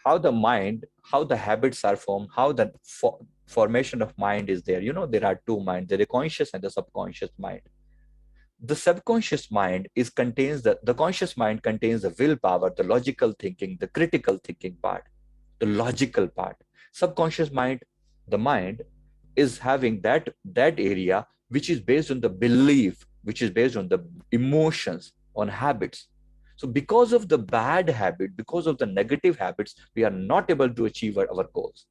how the mind, how the habits are formed, how the formation of mind is there. There are two minds, the conscious and the subconscious mind. The subconscious mind contains the conscious mind contains the willpower, the logical thinking, the critical thinking part, the logical part. Subconscious mind, the mind, is having that area which is based on the belief, which is based on the emotions, on habits. So because of the bad habit, because of the negative habits, we are not able to achieve our goals.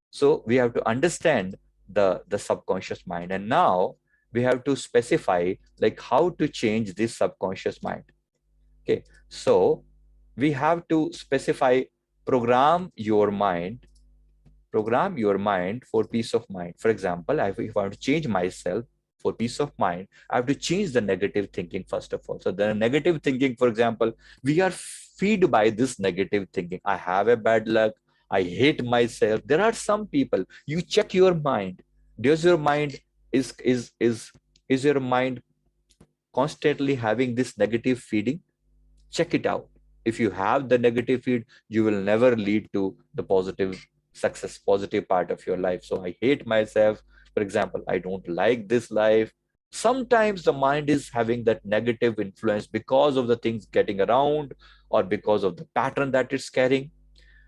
So we have to understand the subconscious mind, and now we have to specify like how to change this subconscious mind. Okay, so we have to specify, program your mind, program your mind for peace of mind. For example, if I want to change myself for peace of mind, I have to change the negative thinking first of all. So the negative thinking, for example, we are feed by this negative thinking. I have a bad luck. I hate myself. There are some people. You check your mind. Does your mind is your mind constantly having this negative feeding? Check it out. If you have the negative feed, you will never lead to the positive success, positive part of your life. So I hate myself. For example, I don't like this life. Sometimes the mind is having that negative influence because of the things getting around or because of the pattern that it's carrying.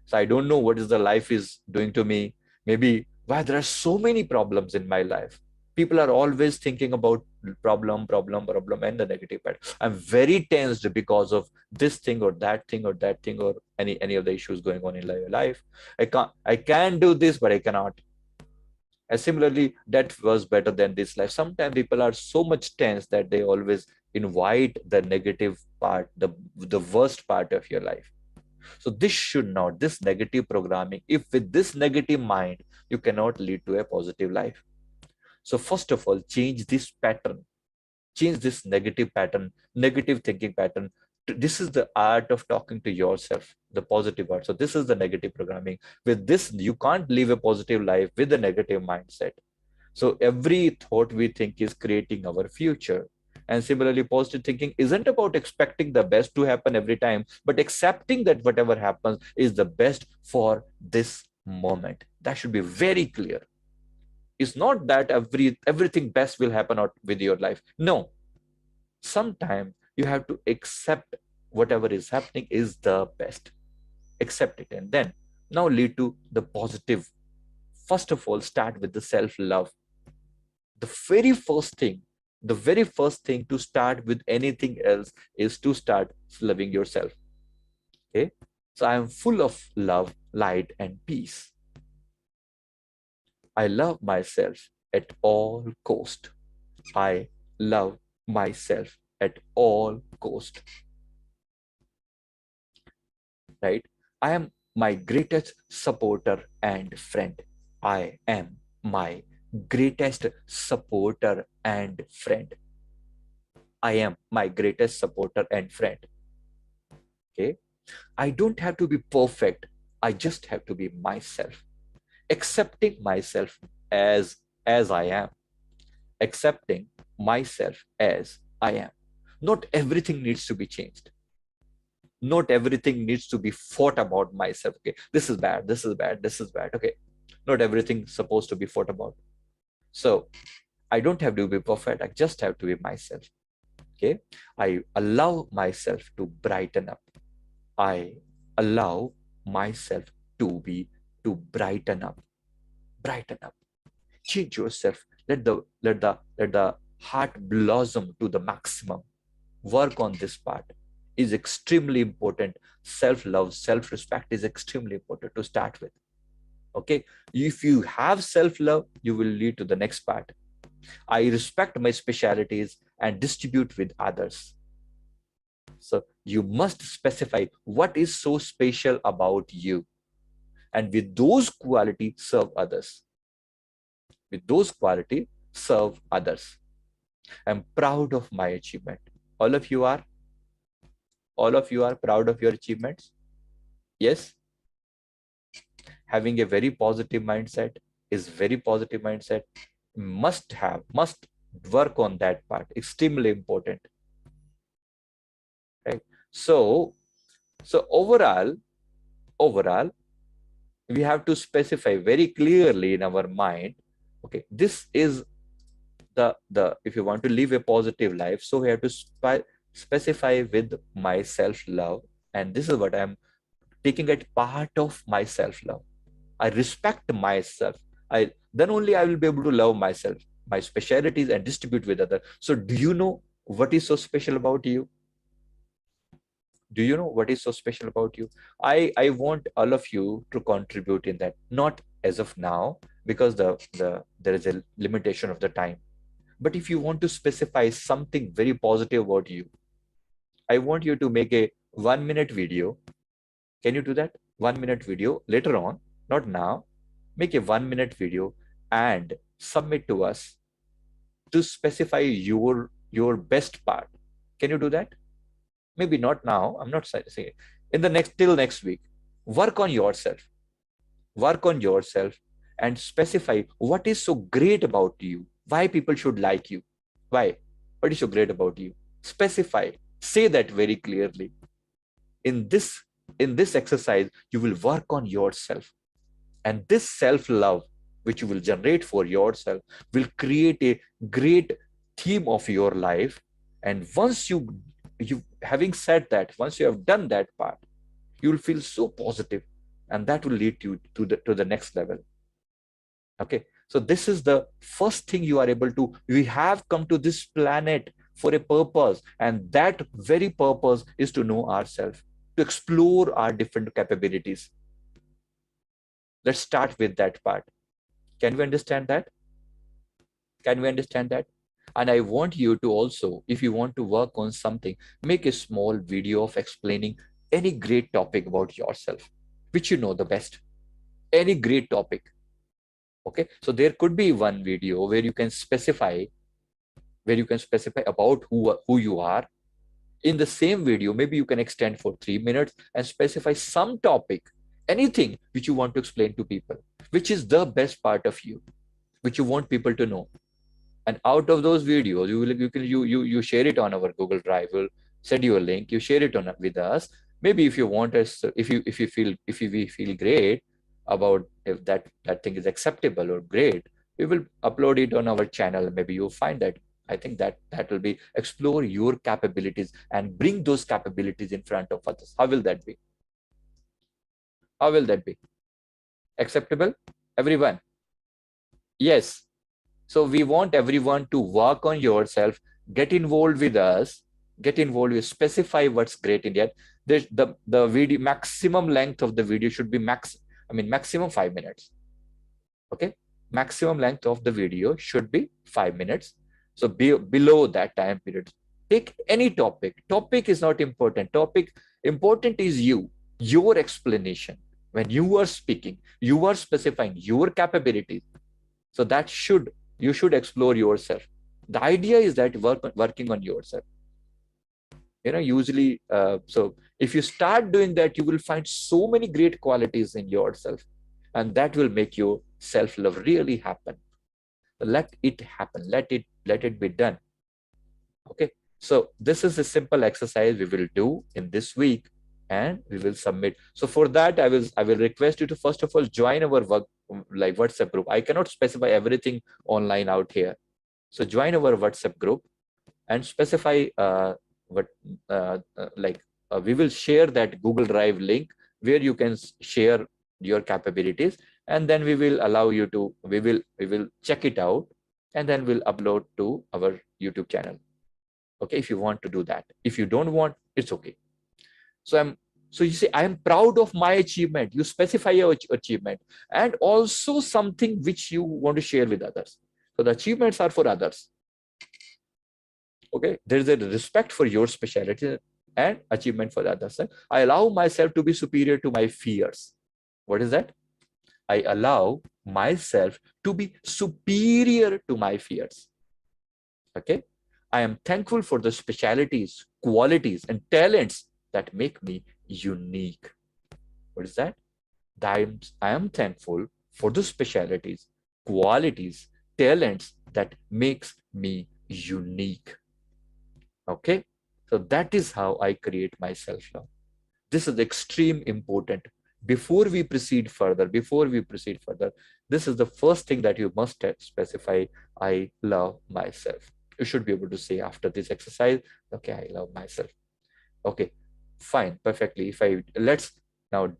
So I don't know what is the life is doing to me. Maybe why there are so many problems in my life. People are always thinking about problem, and the negative part. I'm very tensed because of this thing or that thing or that thing or any of the issues going on in your life. I can do this, but I cannot. And similarly, that was better than this life. Sometimes people are so much tense that they always invite the negative part, the worst part of your life. So this should not, this negative programming, if with this negative mind, you cannot lead to a positive life. So first of all, change this pattern, change this negative pattern, negative thinking pattern. This is the art of talking to yourself, the positive art. So this is the negative programming. With this, you can't live a positive life with a negative mindset. So every thought we think is creating our future. And similarly, positive thinking isn't about expecting the best to happen every time, but accepting that whatever happens is the best for this moment. That should be very clear. It's not that everything best will happen out with your life. No, sometimes you have to accept whatever is happening is the best. Accept it, and then now lead to the positive. First of all, start with the self-love. The very first thing to start with anything else is to start loving yourself. Okay, so I am full of love, light, and peace. I love myself at all cost. I love myself at all cost. Right, I am my greatest supporter and friend. I am my greatest supporter and friend. I am my greatest supporter and friend. Okay. I don't have to be perfect. I just have to be myself. Accepting myself as I am. Accepting myself as I am. Not everything needs to be changed. Not everything needs to be fought about myself. Okay. This is bad. This is bad. This is bad. Okay. Not everything supposed to be fought about. So I don't have to be perfect. I just have to be myself. Okay. I allow myself to brighten up. I allow myself to brighten up. Brighten up. Change yourself. Let the heart blossom to the maximum. Work on this part. Is extremely important. Self-love, self-respect is extremely important to start with. Okay. If you have self-love, you will lead to the next part. I respect my specialities and distribute with others. So you must specify what is so special about you. And with those qualities, serve others. With those qualities, serve others. I'm proud of my achievement. All of you are? All of you are proud of your achievements? Yes? Having a very positive mindset is very positive mindset. Must work on that part. Extremely important. Right? So overall, overall, we have to specify very clearly in our mind, okay, this is the if you want to live a positive life, so we have to specify with my self-love, and this is what I'm taking it part of my self-love. I respect myself. Then only I will be able to love myself, my specialities, and distribute with others. So do you know what is so special about you? Do you know what is so special about you? I want all of you to contribute in that, not as of now, because there is a limitation of the time. But if you want to specify something very positive about you, I want you to make a 1 minute video. Can you do that? 1 minute video later on, not now. Make a 1 minute video and submit to us to specify your best part. Can you do that? Maybe not now. I'm not saying in the next till next week. Work on yourself. Work on yourself and specify what is so great about you. Why people should like you. Why? What is so great about you? Specify. Say that very clearly. In this exercise, you will work on yourself. And this self-love, which you will generate for yourself, will create a great theme of your life. And once you having said that, once you have done that part, you will feel so positive, and that will lead you to the next level. Okay, so this is the first thing you are able to. We have come to this planet for a purpose, and that very purpose is to know ourselves, to explore our different capabilities. Let's start with that part. Can we understand that? Can we understand that? And I want you to also, if you want to work on something, make a small video of explaining any great topic about yourself, which you know the best. Any great topic. Okay, so there could be one video where you can specify about who you are. In the same video, maybe you can extend for 3 minutes and specify some topic, anything which you want to explain to people, which is the best part of you, which you want people to know. And out of those videos, you share it on our Google Drive. We'll send you a link. You share it on with us. Maybe if you want us, if we feel great about if that thing is acceptable or great, we will upload it on our channel. Maybe you'll find that. I think that will be explore your capabilities and bring those capabilities in front of others. How will that be? How will that be? Acceptable? Everyone? Yes. So we want everyone to work on yourself, get involved with us, specify what's great in that. The video maximum length of the video should be maximum 5 minutes. Okay, maximum length of the video should be 5 minutes. So below that time period, take any topic. Topic is not important. Important is your explanation. When you are speaking, you are specifying your capabilities. So you should explore yourself. The idea is that working on yourself. Usually, so if you start doing that, you will find so many great qualities in yourself, and that will make your self-love really happen. Let it happen. Let it be done. Okay. So this is a simple exercise we will do in this week, and we will submit. So for that, I will request you to first of all join our WhatsApp group. I cannot specify everything online out here. So join our WhatsApp group and specify we will share that Google Drive link where you can share your capabilities, and then we will allow you to, we will check it out, and then we'll upload to our YouTube channel. Okay, if you want to do that. If you don't want, it's okay. So you say, I am proud of my achievement. You specify your achievement and also something which you want to share with others. So the achievements are for others. Okay, there is a respect for your specialty and achievement for the others. I allow myself to be superior to my fears. What is that? I allow myself to be superior to my fears. Okay, I am thankful for the specialities, qualities, and talents that make me unique. What is that? I am thankful for the specialities, qualities, talents that makes me unique. Okay, so that is how I create my self-love. This is extreme important. before we proceed further, this is the first thing that you must specify. I love myself. You should be able to say after this exercise, okay, I love myself. Okay, fine, perfectly. If I let's now,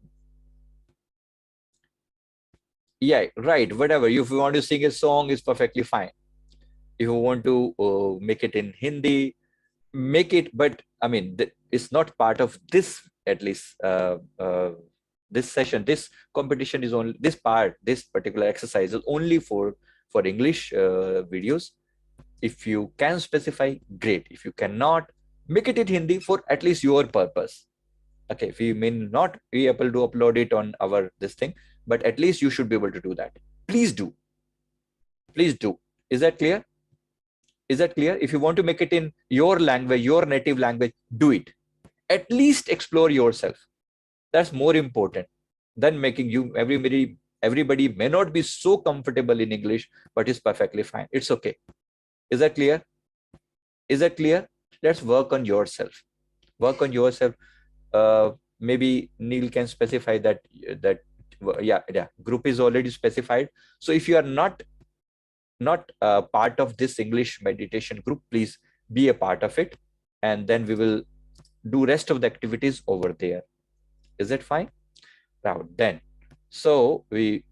yeah, right, whatever. If you want to sing a song, is perfectly fine. If you want to make it in Hindi, make it. But I mean, it's not part of this, at least this session. This competition is only this part. This particular exercise is only for English videos. If you can specify, great. If you cannot, make it in Hindi for at least your purpose. Okay, we may not be able to upload it on our this thing, but at least you should be able to do that. Please do. Please do. Is that clear? Is that clear? If you want to make it in your language, your native language, do it. At least explore yourself. That's more important than making you everybody may not be so comfortable in English, but it's perfectly fine. It's okay. Is that clear? Is that clear? Let's work on yourself. Work on yourself. Maybe Neal can specify that yeah, group is already specified. So if you are not part of this English meditation group, please be a part of it, and then we will do rest of the activities over there. Is that fine? Now then, so we